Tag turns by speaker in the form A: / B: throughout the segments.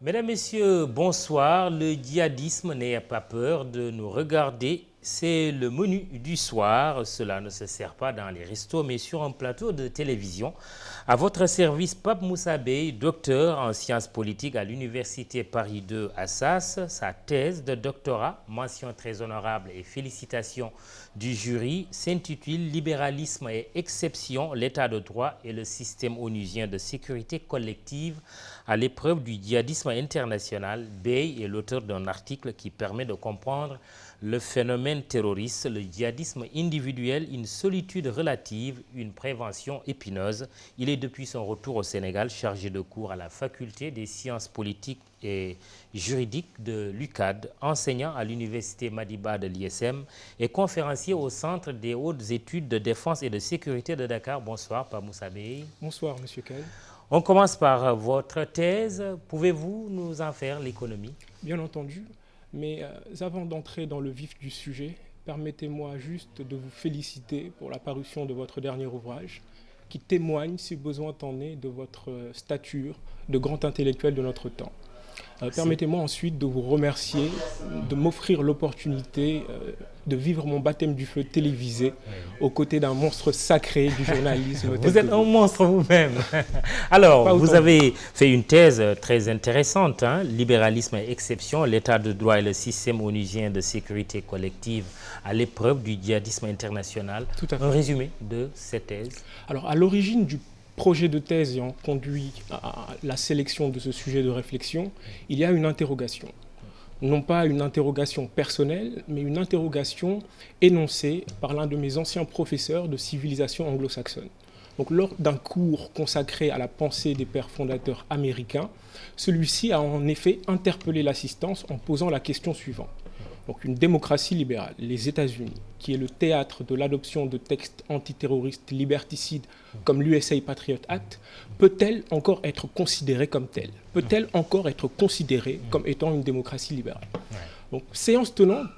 A: Mesdames, Messieurs, bonsoir. Le djihadisme n'ayez pas peur de nous regarder. C'est le menu du soir. Cela ne se sert pas dans les restos, mais sur un plateau de télévision. À votre service, Pape Moussa Bey, docteur en sciences politiques à l'Université Paris 2 Assas. Sa thèse de doctorat, mention très honorable et félicitations du jury, s'intitule « Libéralisme et exception, l'état de droit et le système onusien de sécurité collective à l'épreuve du djihadisme international ». Bey est l'auteur d'un article qui permet de comprendre le phénomène terroriste, le djihadisme individuel, une solitude relative, une prévention épineuse. Il est depuis son retour au Sénégal chargé de cours à la faculté des sciences politiques et juridiques de l'UCAD, enseignant à l'université Madiba de l'ISM et conférencier au Centre des hautes études de défense et de sécurité de Dakar. Bonsoir, Pape Moussa Bey.
B: Bonsoir, Monsieur Kay.
A: On commence par votre thèse. Pouvez-vous nous en faire l'économie?
B: Bien entendu, mais avant d'entrer dans le vif du sujet, permettez-moi juste de vous féliciter pour la parution de votre dernier ouvrage, qui témoigne, si besoin en est, de votre stature de grand intellectuel de notre temps. Permettez-moi ensuite de vous remercier, de m'offrir l'opportunité de vivre mon baptême du feu télévisé aux côtés d'un monstre sacré du journalisme.
A: Vous êtes un monstre vous-même. Alors, vous avez fait une thèse très intéressante, hein, libéralisme et exception, l'état de droit et le système onusien de sécurité collective à l'épreuve du djihadisme international.
B: Tout à fait.
A: Un résumé de cette thèse.
B: Alors, à l'origine du projet de thèse ayant conduit à la sélection de ce sujet de réflexion, il y a une interrogation. Non pas une interrogation personnelle, mais une interrogation énoncée par l'un de mes anciens professeurs de civilisation anglo-saxonne. Donc, lors d'un cours consacré à la pensée des pères fondateurs américains, celui-ci a en effet interpellé l'assistance en posant la question suivante. Donc, une démocratie libérale, les États-Unis, qui est le théâtre de l'adoption de textes antiterroristes liberticides comme l'USA Patriot Act, peut-elle encore être considérée comme telle? Peut-elle encore être considérée comme étant une démocratie libérale? Donc, séance tenante,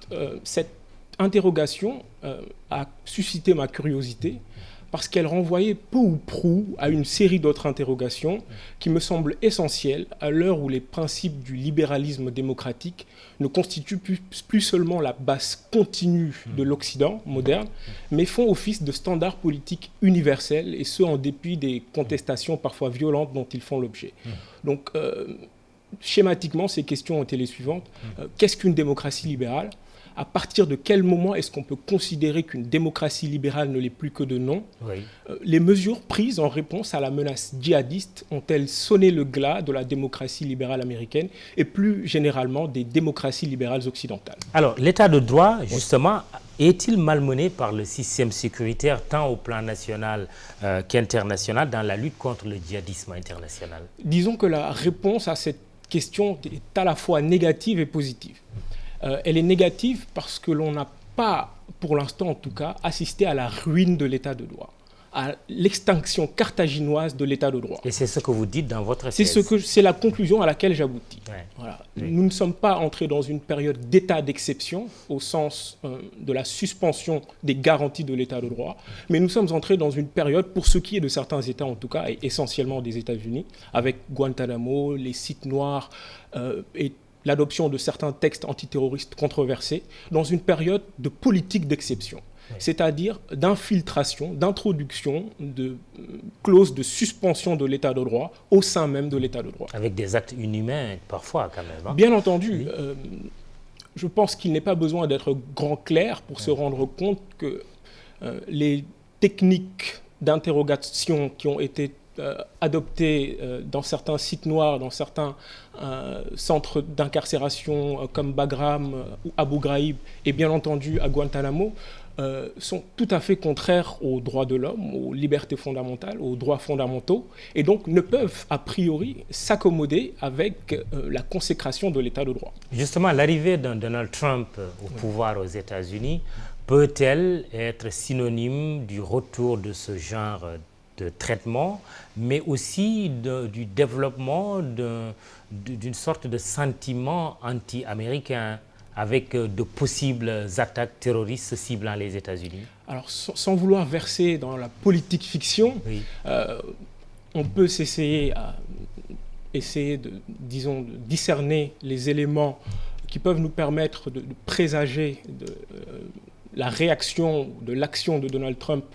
B: cette interrogation a suscité ma curiosité parce qu'elle renvoyait peu ou prou à une série d'autres interrogations qui me semblent essentielles à l'heure où les principes du libéralisme démocratique ne constituent plus seulement la base continue de l'Occident moderne, mais font office de standards politiques universels, et ce en dépit des contestations parfois violentes dont ils font l'objet. Donc, schématiquement, ces questions ont été les suivantes. Qu'est-ce qu'une démocratie libérale ? À partir de quel moment est-ce qu'on peut considérer qu'une démocratie libérale ne l'est plus que de nom? Les mesures prises en réponse à la menace djihadiste ont-elles sonné le glas de la démocratie libérale américaine et plus généralement des démocraties libérales occidentales?
A: Alors, l'état de droit, justement, est-il malmené par le système sécuritaire tant au plan national qu'international dans la lutte contre le djihadisme international?
B: Disons que la réponse à cette question est à la fois négative et positive. Elle est négative parce que l'on n'a pas, pour l'instant en tout cas, assisté à la ruine de l'état de droit, à l'extinction carthaginoise de l'état de droit.
A: Et c'est ce que vous dites dans votre thèse.
B: C'est la conclusion à laquelle j'aboutis. Voilà. Nous ne sommes pas entrés dans une période d'état d'exception au sens de la suspension des garanties de l'état de droit, mais nous sommes entrés dans une période, pour ce qui est de certains États en tout cas, et essentiellement des États-Unis, avec Guantanamo, les sites noirs et l'adoption de certains textes antiterroristes controversés, dans une période de politique d'exception, c'est-à-dire d'infiltration, d'introduction de clauses de suspension de l'état de droit au sein même de l'état de droit.
A: Avec des actes inhumains parfois quand même. Hein?
B: Bien entendu, je pense qu'il n'est pas besoin d'être grand clair pour se rendre compte que les techniques d'interrogation qui ont été adoptées dans certains sites noirs, dans certains centres d'incarcération comme Bagram ou Abu Ghraib, et bien entendu à Guantanamo, sont tout à fait contraires aux droits de l'homme, aux libertés fondamentales, aux droits fondamentaux, et donc ne peuvent a priori s'accommoder avec la consécration de l'état de droit.
A: Justement, l'arrivée d'un Donald Trump au pouvoir aux États-Unis peut-elle être synonyme du retour de ce genre de traitement, mais aussi du développement d'une sorte de sentiment anti-américain avec de possibles attaques terroristes ciblant les États-Unis?
B: Alors, sans vouloir verser dans la politique fiction, on peut s'essayer à essayer de discerner les éléments qui peuvent nous permettre de présager la réaction, de l'action de Donald Trump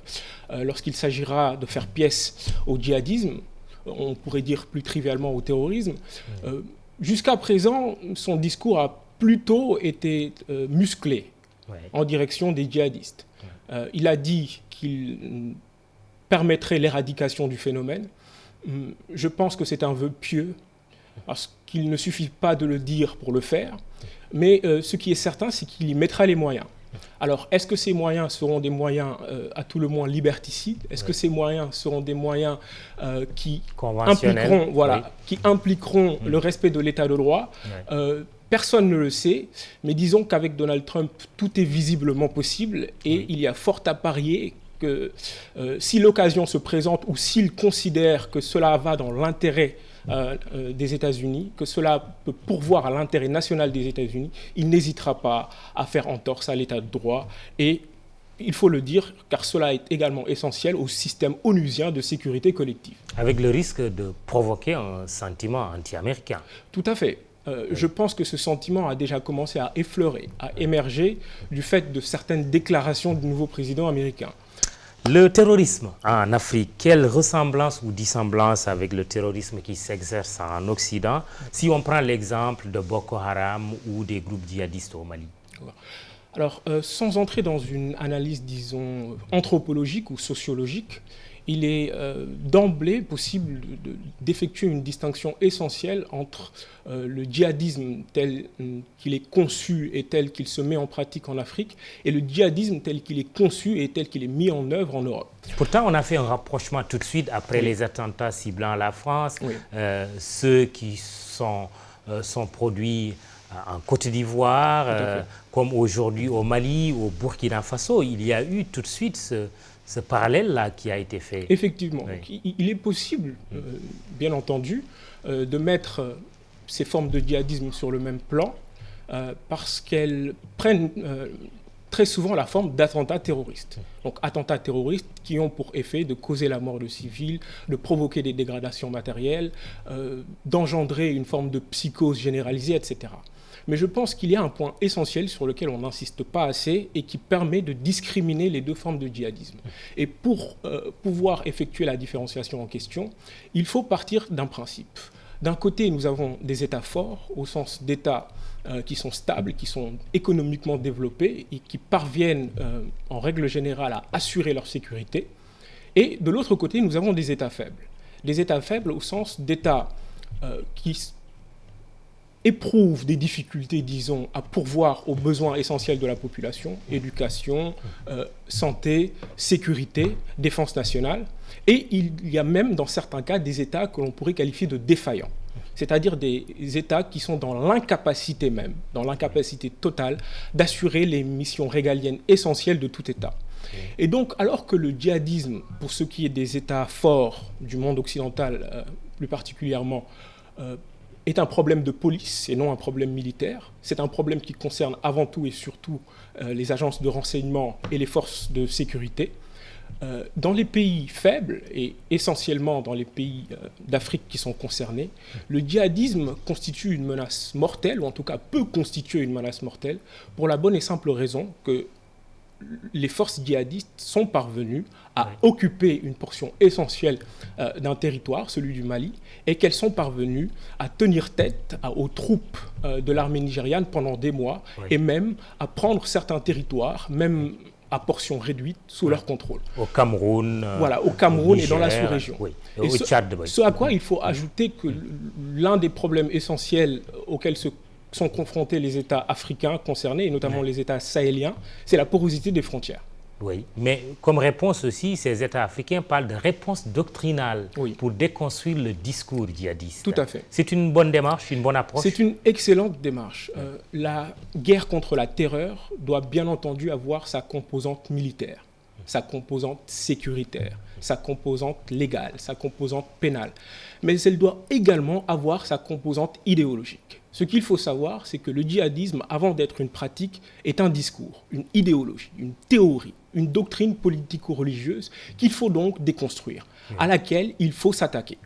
B: lorsqu'il s'agira de faire pièce au djihadisme, on pourrait dire plus trivialement au terrorisme. Jusqu'à présent, son discours a plutôt été musclé en direction des djihadistes. Il a dit qu'il permettrait l'éradication du phénomène. Je pense que c'est un vœu pieux, parce qu'il ne suffit pas de le dire pour le faire, mais ce qui est certain, c'est qu'il y mettra les moyens. Alors, est-ce que ces moyens seront des moyens à tout le moins liberticides? Est-ce que ces moyens seront des moyens qui impliqueront le respect de l'état de droit? Personne ne le sait, mais disons qu'avec Donald Trump, tout est visiblement possible et il y a fort à parier que si l'occasion se présente ou s'il considère que cela va dans l'intérêt des États-Unis, que cela peut pourvoir à l'intérêt national des États-Unis, il n'hésitera pas à faire entorse à l'état de droit. Et il faut le dire, car cela est également essentiel au système onusien de sécurité collective.
A: Avec le risque de provoquer un sentiment anti-américain.
B: Tout à fait. Je pense que ce sentiment a déjà commencé à effleurer, à émerger du fait de certaines déclarations du nouveau président américain.
A: Le terrorisme en Afrique, quelle ressemblance ou dissemblance avec le terrorisme qui s'exerce en Occident, si on prend l'exemple de Boko Haram ou des groupes djihadistes au Mali?
B: Alors, sans entrer dans une analyse, disons, anthropologique ou sociologique, il est d'emblée possible d'effectuer une distinction essentielle entre le djihadisme tel qu'il est conçu et tel qu'il se met en pratique en Afrique et le djihadisme tel qu'il est conçu et tel qu'il est mis en œuvre en Europe.
A: Pourtant, on a fait un rapprochement tout de suite après les attentats ciblant la France, ceux qui sont produits en Côte d'Ivoire, comme aujourd'hui au Mali, au Burkina Faso. Il y a eu tout de suite ce parallèle-là qui a été fait.
B: Effectivement. Il est possible, bien entendu, de mettre ces formes de djihadisme sur le même plan parce qu'elles prennent très souvent la forme d'attentats terroristes. Donc attentats terroristes qui ont pour effet de causer la mort de civils, de provoquer des dégradations matérielles, d'engendrer une forme de psychose généralisée, etc. Mais je pense qu'il y a un point essentiel sur lequel on n'insiste pas assez et qui permet de discriminer les deux formes de djihadisme. Et pour pouvoir effectuer la différenciation en question, il faut partir d'un principe. D'un côté, nous avons des États forts, au sens d'États qui sont stables, qui sont économiquement développés et qui parviennent, en règle générale, à assurer leur sécurité. Et de l'autre côté, nous avons des États faibles. Des États faibles au sens d'États qui éprouvent des difficultés, disons, à pourvoir aux besoins essentiels de la population, éducation, santé, sécurité, défense nationale. Et il y a même, dans certains cas, des États que l'on pourrait qualifier de défaillants, c'est-à-dire des États qui sont dans l'incapacité même, dans l'incapacité totale, d'assurer les missions régaliennes essentielles de tout État. Et donc, alors que le djihadisme, pour ce qui est des États forts du monde occidental, plus particulièrement, est un problème de police et non un problème militaire. C'est un problème qui concerne avant tout et surtout les agences de renseignement et les forces de sécurité. Dans les pays faibles, et essentiellement dans les pays d'Afrique qui sont concernés, le djihadisme constitue une menace mortelle, ou en tout cas peut constituer une menace mortelle, pour la bonne et simple raison que les forces djihadistes sont parvenues à occuper une portion essentielle d'un territoire, celui du Mali, et qu'elles sont parvenues à tenir tête aux troupes de l'armée nigériane pendant des mois, et même à prendre certains territoires, même à portions réduites, sous leur contrôle.
A: Au Cameroun.
B: Voilà, au Cameroun
A: Niger,
B: et dans la sous-région.
A: Au Tchad.
B: Ce à quoi il faut ajouter que l'un des problèmes essentiels auxquels sont confrontés les États africains concernés, et notamment les États sahéliens, c'est la porosité des frontières.
A: Oui, mais comme réponse aussi, ces États africains parlent de réponse doctrinale pour déconstruire le discours djihadiste.
B: Tout à fait.
A: C'est une bonne démarche, une bonne approche?
B: C'est une excellente démarche. La guerre contre la terreur doit bien entendu avoir sa composante militaire, sa composante sécuritaire, sa composante légale, sa composante pénale. Mais elle doit également avoir sa composante idéologique. Ce qu'il faut savoir, c'est que le djihadisme, avant d'être une pratique, est un discours, une idéologie, une théorie, une doctrine politico-religieuse qu'il faut donc déconstruire, à laquelle il faut s'attaquer.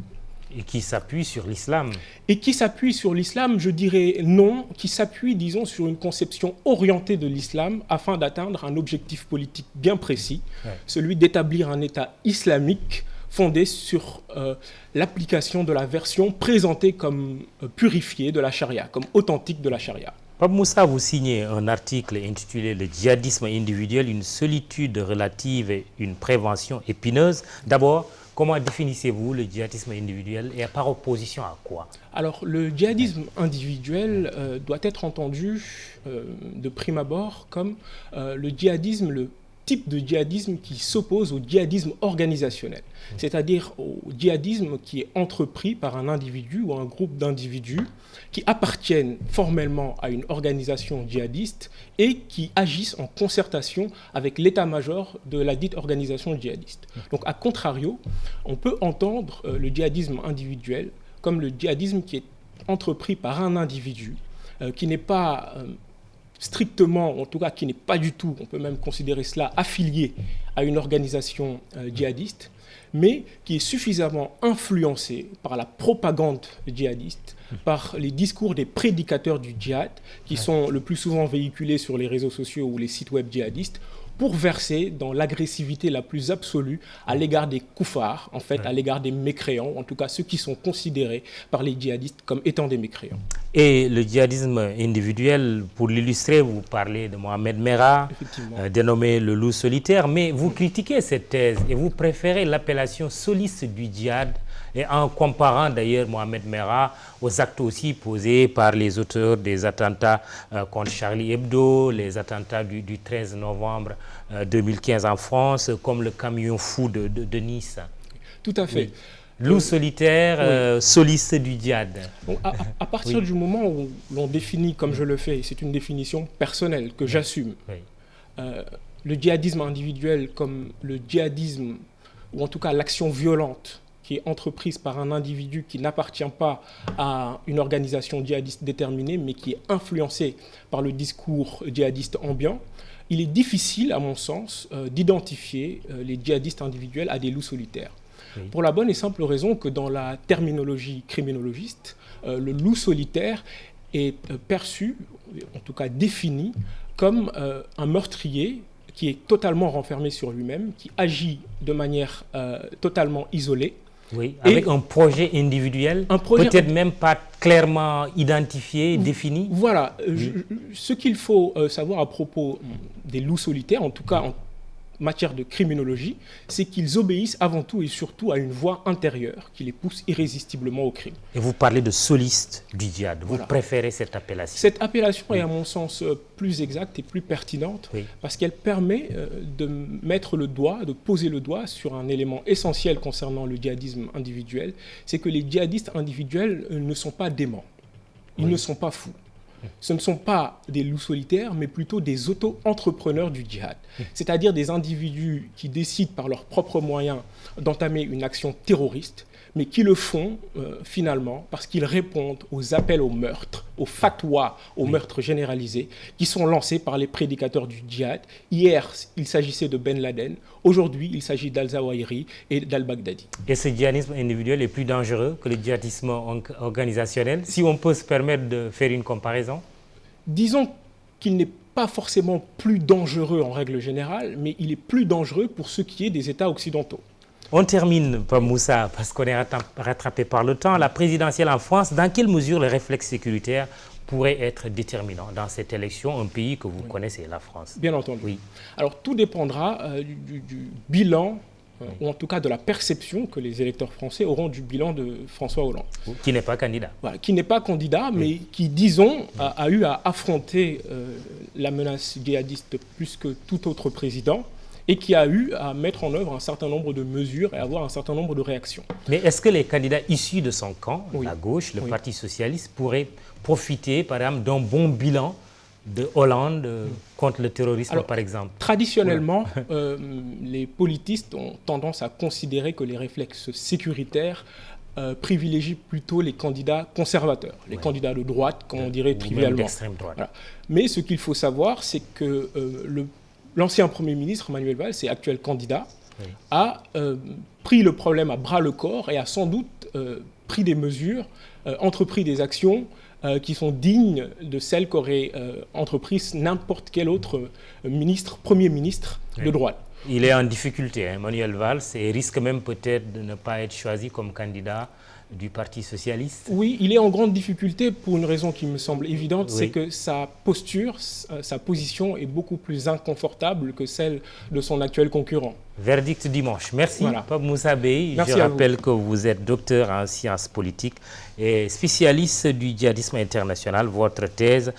A: Et qui s'appuie sur l'islam.
B: Et qui s'appuie sur l'islam, je dirais non, qui s'appuie, disons, sur une conception orientée de l'islam afin d'atteindre un objectif politique bien précis, celui d'établir un État islamique fondé sur l'application de la version présentée comme purifiée de la charia, comme authentique de la charia.
A: Pape Moussa, vous signez un article intitulé « Le djihadisme individuel, une solitude relative et une prévention épineuse ». D'abord, comment définissez-vous le djihadisme individuel et par opposition à quoi?
B: Alors, le djihadisme individuel doit être entendu de prime abord comme le djihadisme, le type de djihadisme qui s'oppose au djihadisme organisationnel, c'est-à-dire au djihadisme qui est entrepris par un individu ou un groupe d'individus qui appartiennent formellement à une organisation djihadiste et qui agissent en concertation avec l'état-major de la dite organisation djihadiste. Donc, à contrario, on peut entendre le djihadisme individuel comme le djihadisme qui est entrepris par un individu, qui n'est pas strictement, en tout cas qui n'est pas du tout, on peut même considérer cela affilié à une organisation djihadiste, mais qui est suffisamment influencé par la propagande djihadiste, par les discours des prédicateurs du djihad, qui sont le plus souvent véhiculés sur les réseaux sociaux ou les sites web djihadistes, pour verser dans l'agressivité la plus absolue à l'égard des koufars, en fait, à l'égard des mécréants, en tout cas ceux qui sont considérés par les djihadistes comme étant des mécréants.
A: Et le djihadisme individuel, pour l'illustrer, vous parlez de Mohamed Merah, dénommé le loup solitaire, mais vous critiquez cette thèse et vous préférez l'appellation soliste du djihad, et en comparant d'ailleurs Mohamed Merah aux actes aussi posés par les auteurs des attentats contre Charlie Hebdo, les attentats du 13 novembre 2015 en France, comme le camion fou de Nice.
B: Tout à fait.
A: Oui. Loup solitaire, soliste du djihad.
B: Donc, à partir du moment où l'on définit, comme je le fais, c'est une définition personnelle que j'assume, le djihadisme individuel comme le djihadisme, ou en tout cas l'action violente, qui est entreprise par un individu qui n'appartient pas à une organisation djihadiste déterminée, mais qui est influencée par le discours djihadiste ambiant, il est difficile, à mon sens, d'identifier les djihadistes individuels à des loups solitaires. Oui. Pour la bonne et simple raison que dans la terminologie criminologiste, le loup solitaire est perçu, en tout cas défini, comme un meurtrier qui est totalement renfermé sur lui-même, qui agit de manière totalement isolée.
A: Oui, avec un projet individuel, peut-être même pas clairement identifié, défini.
B: Voilà, ce qu'il faut savoir à propos des loups solitaires, en tout cas en matière de criminologie, c'est qu'ils obéissent avant tout et surtout à une voie intérieure qui les pousse irrésistiblement au crime.
A: Et vous parlez de soliste du djihad, vous préférez cette appellation?
B: Cette appellation est à mon sens plus exacte et plus pertinente parce qu'elle permet de mettre le doigt, de poser le doigt sur un élément essentiel concernant le djihadisme individuel, c'est que les djihadistes individuels ne sont pas déments, ils ne sont pas fous. Ce ne sont pas des loups solitaires, mais plutôt des auto-entrepreneurs du djihad. C'est-à-dire des individus qui décident par leurs propres moyens d'entamer une action terroriste, mais qui le font finalement parce qu'ils répondent aux appels au meurtre, aux fatwas, aux meurtres généralisés, qui sont lancés par les prédicateurs du djihad. Hier, il s'agissait de Ben Laden. Aujourd'hui, il s'agit d'Al-Zawahiri et d'Al-Baghdadi.
A: Et ce djihadisme individuel est plus dangereux que le djihadisme organisationnel, si on peut se permettre de faire une comparaison?
B: Disons qu'il n'est pas forcément plus dangereux en règle générale, mais il est plus dangereux pour ce qui est des États occidentaux.
A: On termine, Pape Moussa, parce qu'on est rattrapé par le temps. La présidentielle en France, dans quelle mesure les réflexes sécuritaires pourraient être déterminants dans cette élection, un pays que vous connaissez, la France?
B: Bien entendu. Oui. Alors, tout dépendra du bilan, ou en tout cas de la perception que les électeurs français auront du bilan de François Hollande.
A: Qui n'est pas candidat.
B: Voilà, qui n'est pas candidat, mais qui, disons, a eu à affronter la menace djihadiste plus que tout autre président, et qui a eu à mettre en œuvre un certain nombre de mesures et avoir un certain nombre de réactions.
A: Mais est-ce que les candidats issus de son camp, la gauche, le Parti socialiste, pourraient profiter, par exemple, d'un bon bilan de Hollande contre le terrorisme, par exemple?
B: Traditionnellement, les politistes ont tendance à considérer que les réflexes sécuritaires privilégient plutôt les candidats conservateurs, les candidats de droite, comme on dirait trivialement.
A: D'extrême droite.
B: Voilà. Mais ce qu'il faut savoir, c'est que l'ancien Premier ministre, Manuel Valls, et actuel candidat, a pris le problème à bras-le-corps et a sans doute pris des mesures, entrepris des actions qui sont dignes de celles qu'aurait entreprise n'importe quel autre Premier ministre de droite.
A: Il est en difficulté, hein, Manuel Valls, et risque même peut-être de ne pas être choisi comme candidat du Parti socialiste.
B: Oui, il est en grande difficulté pour une raison qui me semble évidente,
A: Oui.
B: c'est que sa posture, sa position est beaucoup plus inconfortable que celle de son actuel concurrent.
A: Verdict dimanche. Merci,
B: Voilà.
A: Pape Moussa Bey.
B: Merci
A: Je
B: à vous.
A: rappelle que vous êtes docteur en sciences politiques et spécialiste du djihadisme international. Votre thèse,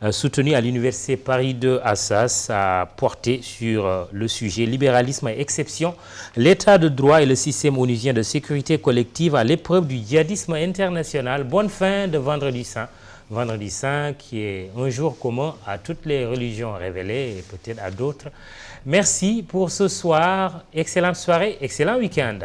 A: soutenue à l'Université Paris 2 Assas, a porté sur le sujet libéralisme et exception, l'état de droit et le système onusien de sécurité collective à l'épreuve du djihadisme international. Bonne fin de Vendredi Saint. Vendredi Saint qui est un jour commun à toutes les religions révélées et peut-être à d'autres. Merci pour ce soir. Excellente soirée, excellent week-end.